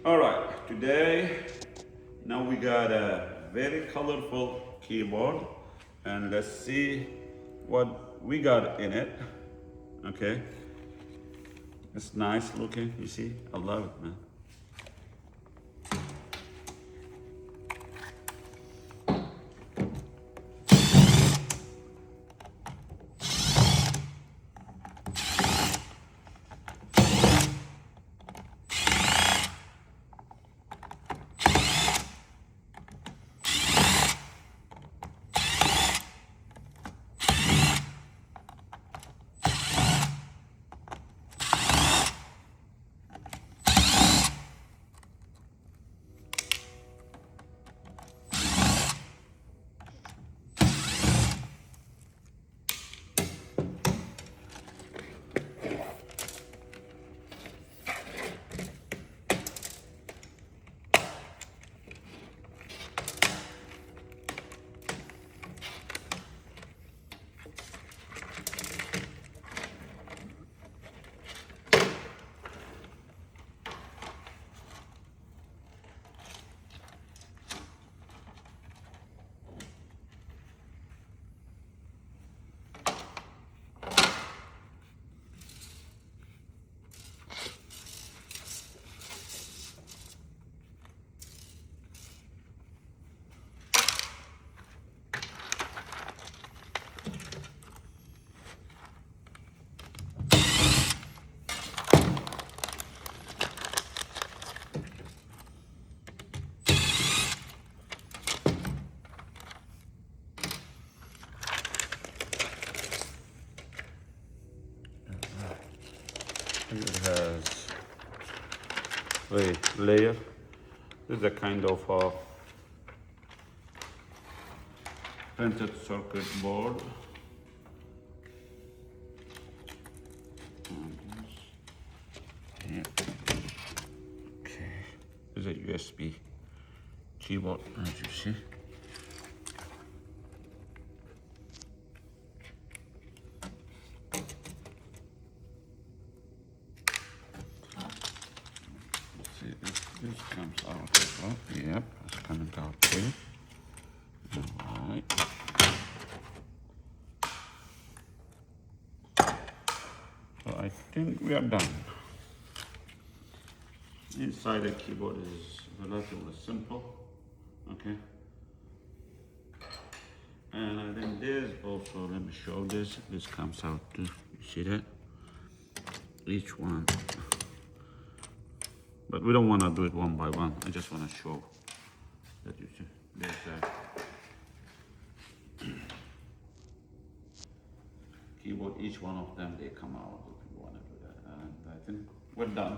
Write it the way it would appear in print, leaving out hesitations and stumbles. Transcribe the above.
All right, today now we got a very colorful keyboard, and let's see what we got in it. Okay, it's nice looking. You see, I love it, man. It has a layer. This is a kind of printed circuit board. Yeah. Okay. This is a USB keyboard, as you see. See if this comes out as well. Yep, it's coming out too. Alright. So I think we are done. Inside the keyboard is relatively simple. Okay. And I think this also, let me show this. This comes out too. You see that? Each one. But we don't want to do it one by one. I just want to show that you see. There's a keyboard. Each one of them, they come out if you want to do that. And I think we're done.